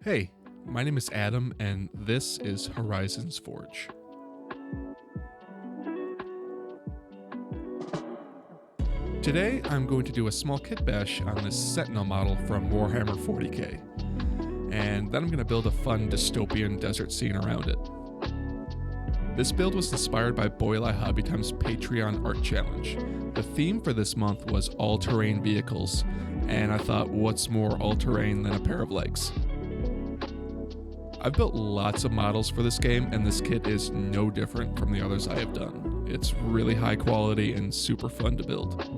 Hey, my name is Adam, and this is Horizons.forge. Today, I'm going to do a small kitbash on this Sentinel model from Warhammer 40k, and then I'm going to build a fun dystopian desert scene around it. This build was inspired by Boyle Hobbytime's Patreon Art Challenge. The theme for this month was all-terrain vehicles, and I thought, what's more all-terrain than a pair of legs? I've built lots of models for this game, and this kit is no different from the others I have done. It's really high quality and super fun to build.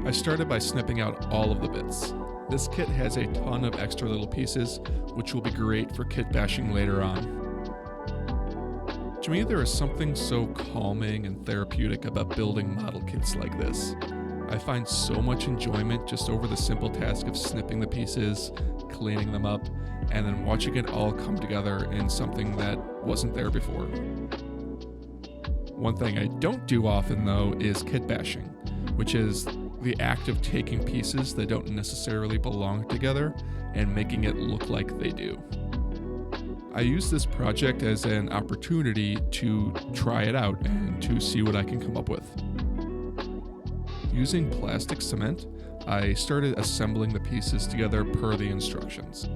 I started by snipping out all of the bits. This kit has a ton of extra little pieces, which will be great for kit bashing later on. To me, there is something so calming and therapeutic about building model kits like this. I find so much enjoyment just over the simple task of snipping the pieces, cleaning them up, and then watching it all come together in something that wasn't there before. One thing I don't do often, though, is kit bashing, which is the act of taking pieces that don't necessarily belong together and making it look like they do. I use this project as an opportunity to try it out and to see what I can come up with. Using plastic cement, I started assembling the pieces together per the instructions.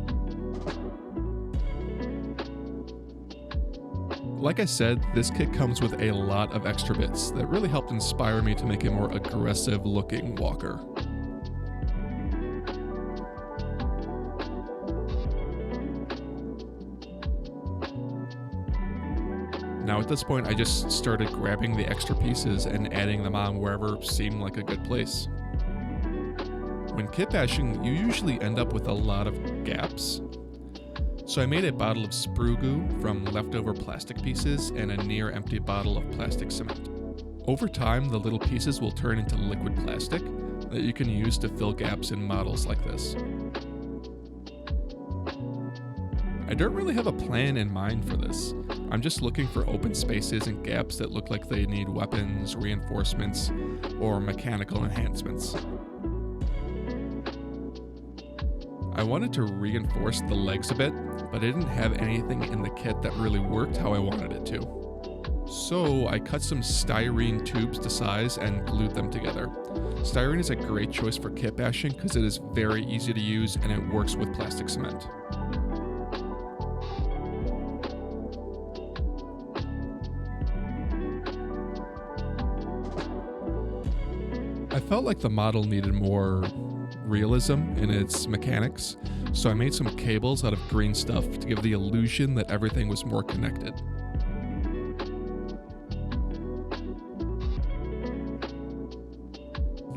Like I said, this kit comes with a lot of extra bits that really helped inspire me to make a more aggressive looking walker. Now at this point, I just started grabbing the extra pieces and adding them on wherever seemed like a good place. When kit bashing, you usually end up with a lot of gaps. So I made a bottle of sprue goo from leftover plastic pieces and a near empty bottle of plastic cement. Over time, the little pieces will turn into liquid plastic that you can use to fill gaps in models like this. I don't really have a plan in mind for this. I'm just looking for open spaces and gaps that look like they need weapons, reinforcements, or mechanical enhancements. I wanted to reinforce the legs a bit, but I didn't have anything in the kit that really worked how I wanted it to. So I cut some styrene tubes to size and glued them together. Styrene is a great choice for kit bashing because it is very easy to use and it works with plastic cement. I felt like the model needed more realism in its mechanics, so I made some cables out of green stuff to give the illusion that everything was more connected.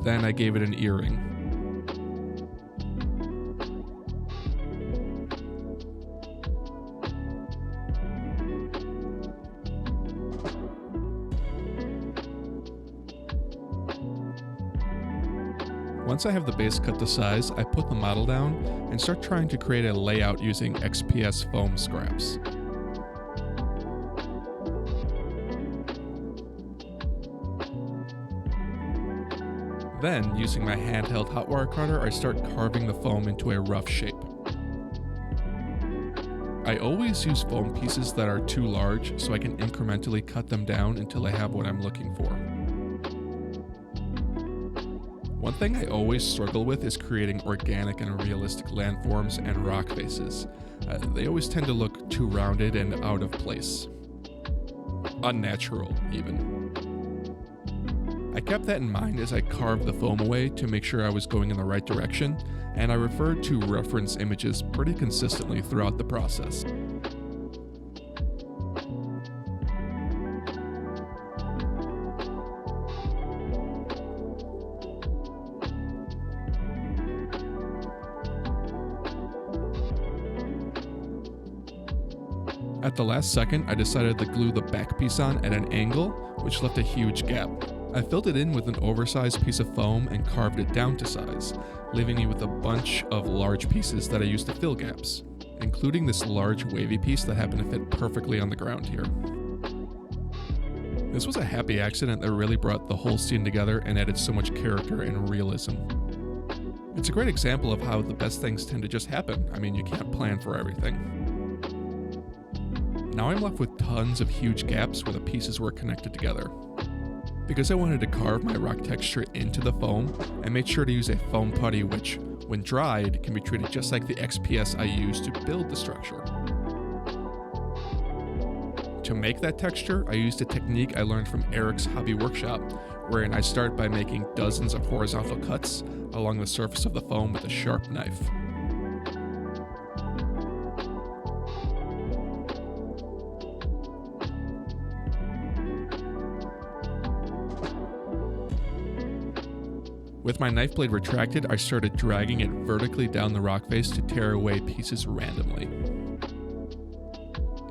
Then I gave it an earring. Once I have the base cut to size, I put the model down and start trying to create a layout using XPS foam scraps. Then, using my handheld hot wire cutter, I start carving the foam into a rough shape. I always use foam pieces that are too large so I can incrementally cut them down until I have what I'm looking for. One thing I always struggle with is creating organic and realistic landforms and rock faces. They always tend to look too rounded and out of place. Unnatural, even. I kept that in mind as I carved the foam away to make sure I was going in the right direction, and I referred to reference images pretty consistently throughout the process. At the last second, I decided to glue the back piece on at an angle, which left a huge gap. I filled it in with an oversized piece of foam and carved it down to size, leaving me with a bunch of large pieces that I used to fill gaps, including this large wavy piece that happened to fit perfectly on the ground here. This was a happy accident that really brought the whole scene together and added so much character and realism. It's a great example of how the best things tend to just happen. I mean, you can't plan for everything. Now I'm left with tons of huge gaps where the pieces were connected together. Because I wanted to carve my rock texture into the foam, I made sure to use a foam putty which, when dried, can be treated just like the XPS I used to build the structure. To make that texture, I used a technique I learned from Eric's hobby workshop, wherein I start by making dozens of horizontal cuts along the surface of the foam with a sharp knife. With my knife blade retracted, I started dragging it vertically down the rock face to tear away pieces randomly.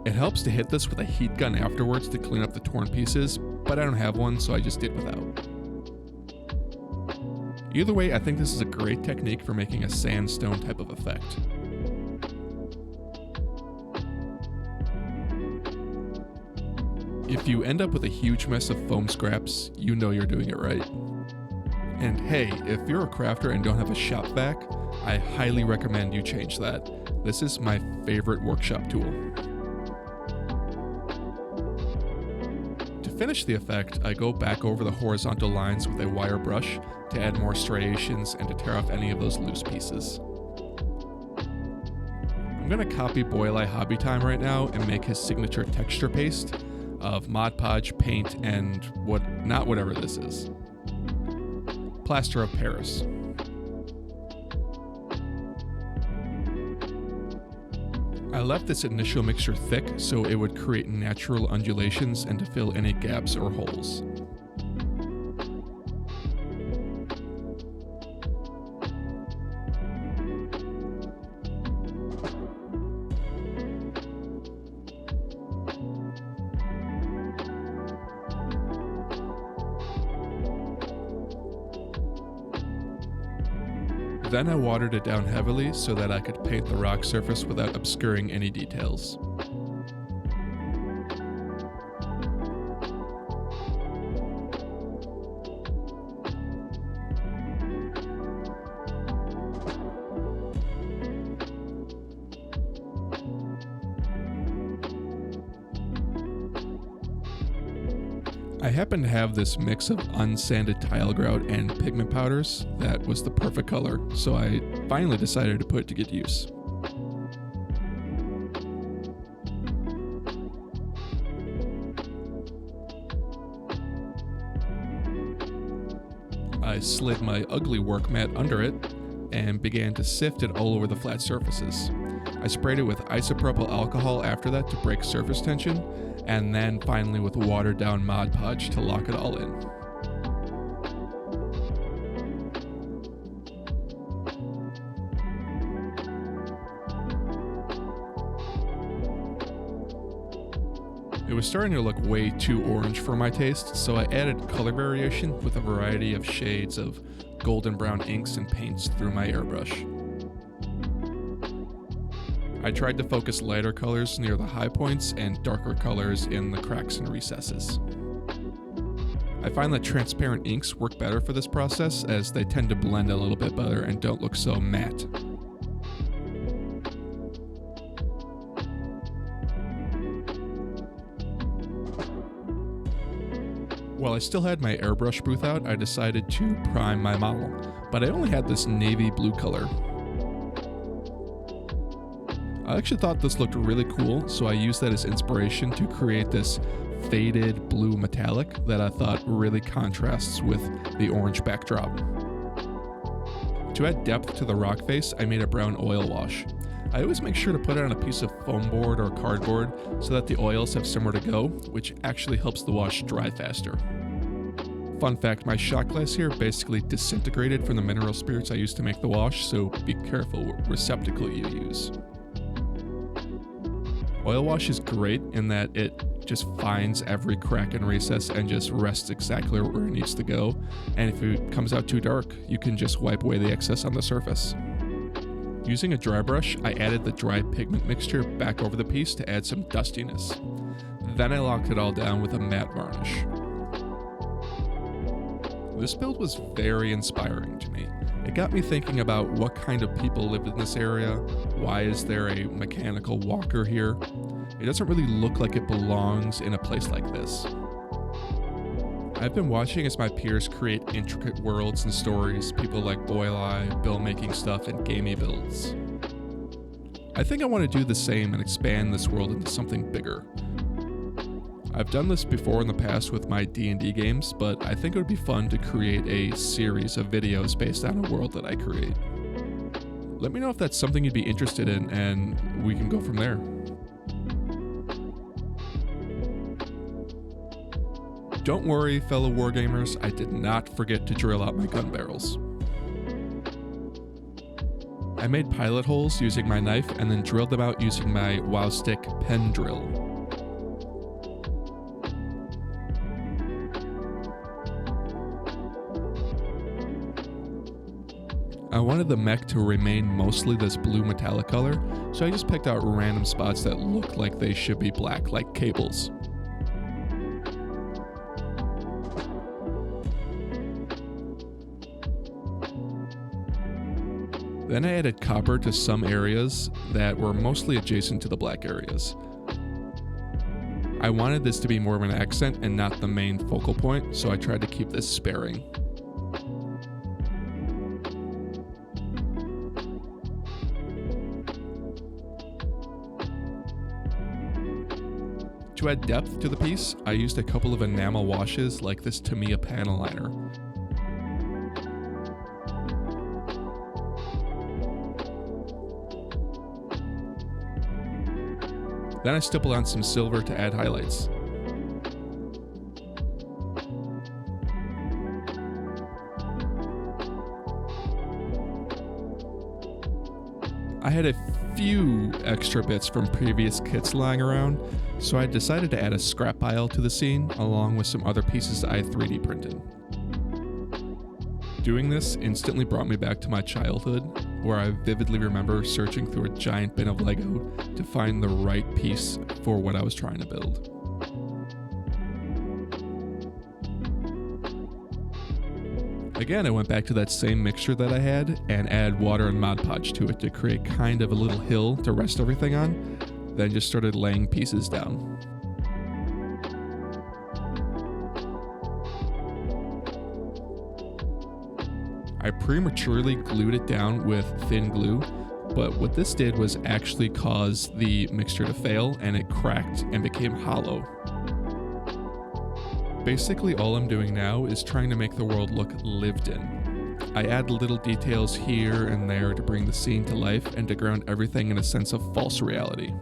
It helps to hit this with a heat gun afterwards to clean up the torn pieces, but I don't have one, so I just did without. Either way, I think this is a great technique for making a sandstone type of effect. If you end up with a huge mess of foam scraps, you know you're doing it right. And hey, if you're a crafter and don't have a shop vac, I highly recommend you change that. This is my favorite workshop tool. To finish the effect, I go back over the horizontal lines with a wire brush to add more striations and to tear off any of those loose pieces. I'm gonna copy Boyle Hobby Time right now and make his signature texture paste of Mod Podge, paint, and whatever this is. Plaster of Paris. I left this initial mixture thick so it would create natural undulations and to fill any gaps or holes. Then I watered it down heavily so that I could paint the rock surface without obscuring any details. I happen to have this mix of unsanded tile grout and pigment powders that was the perfect color, so I finally decided to put it to good use. I slid my ugly work mat under it and began to sift it all over the flat surfaces. I sprayed it with isopropyl alcohol after that to break surface tension, and then finally with watered down Mod Podge to lock it all in. It was starting to look way too orange for my taste, so I added color variation with a variety of shades of golden brown inks and paints through my airbrush. I tried to focus lighter colors near the high points and darker colors in the cracks and recesses. I find that transparent inks work better for this process as they tend to blend a little bit better and don't look so matte. While I still had my airbrush booth out, I decided to prime my model, but I only had this navy blue color. I actually thought this looked really cool, so I used that as inspiration to create this faded blue metallic that I thought really contrasts with the orange backdrop. To add depth to the rock face, I made a brown oil wash. I always make sure to put it on a piece of foam board or cardboard so that the oils have somewhere to go, which actually helps the wash dry faster. Fun fact, my shot glass here basically disintegrated from the mineral spirits I used to make the wash, so be careful what receptacle you use. Oil wash is great in that it just finds every crack and recess and just rests exactly where it needs to go. And if it comes out too dark, you can just wipe away the excess on the surface. Using a dry brush, I added the dry pigment mixture back over the piece to add some dustiness. Then I locked it all down with a matte varnish. This build was very inspiring to me. It got me thinking about what kind of people lived in this area. Why is there a mechanical walker here? It doesn't really look like it belongs in a place like this. I've been watching as my peers create intricate worlds and stories, people like Boylai, Bill making stuff, and gamey builds. I think I want to do the same and expand this world into something bigger. I've done this before in the past with my D&D games, but I think it would be fun to create a series of videos based on a world that I create. Let me know if that's something you'd be interested in, and we can go from there. Don't worry, fellow wargamers, I did not forget to drill out my gun barrels. I made pilot holes using my knife and then drilled them out using my WoW Stick pen drill. I wanted the mech to remain mostly this blue metallic color, so I just picked out random spots that looked like they should be black, like cables. Then I added copper to some areas that were mostly adjacent to the black areas. I wanted this to be more of an accent and not the main focal point, so I tried to keep this sparing. To add depth to the piece, I used a couple of enamel washes like this Tamiya panel liner. Then I stippled on some silver to add highlights. I had a few extra bits from previous kits lying around, so I decided to add a scrap pile to the scene along with some other pieces I 3D printed. Doing this instantly brought me back to my childhood, where I vividly remember searching through a giant bin of Lego to find the right piece for what I was trying to build. Again, I went back to that same mixture that I had and added water and Mod Podge to it to create kind of a little hill to rest everything on, then just started laying pieces down. I prematurely glued it down with thin glue, but what this did was actually cause the mixture to fail and it cracked and became hollow. Basically all I'm doing now is trying to make the world look lived in. I add little details here and there to bring the scene to life and to ground everything in a sense of false reality.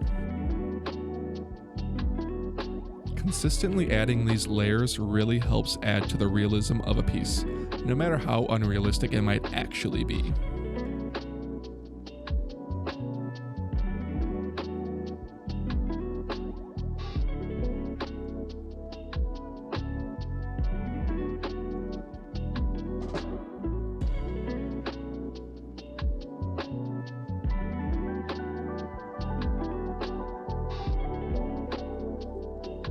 Consistently adding these layers really helps add to the realism of a piece, no matter how unrealistic it might actually be.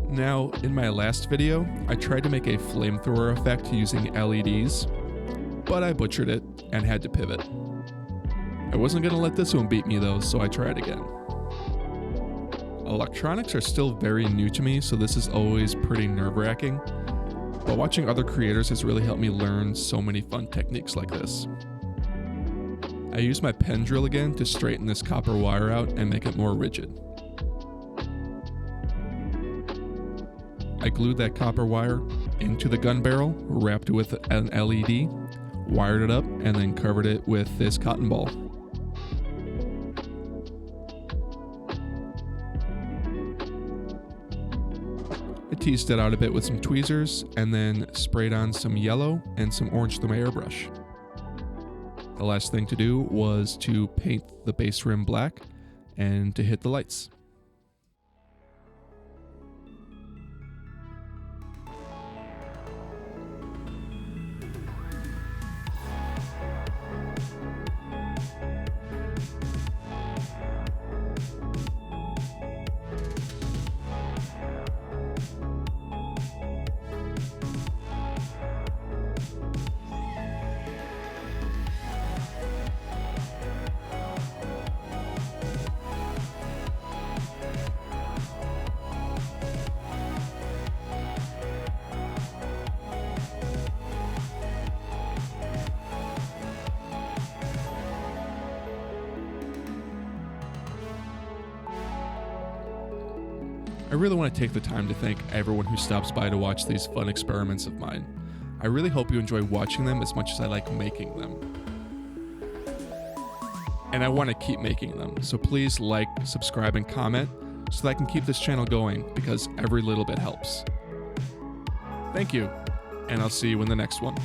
Now, in my last video, I tried to make a flamethrower effect using LEDs, but I butchered it and had to pivot. I wasn't going to let this one beat me though, so I tried again. Electronics are still very new to me, so this is always pretty nerve-wracking, but watching other creators has really helped me learn so many fun techniques like this. I used my pen drill again to straighten this copper wire out and make it more rigid. I glued that copper wire into the gun barrel, wrapped it with an LED, wired it up, and then covered it with this cotton ball. I teased it out a bit with some tweezers, and then sprayed on some yellow and some orange through my airbrush. The last thing to do was to paint the base rim black and to hit the lights. I really want to take the time to thank everyone who stops by to watch these fun experiments of mine. I really hope you enjoy watching them as much as I like making them. And I want to keep making them, so please like, subscribe, and comment so that I can keep this channel going, because every little bit helps. Thank you, and I'll see you in the next one.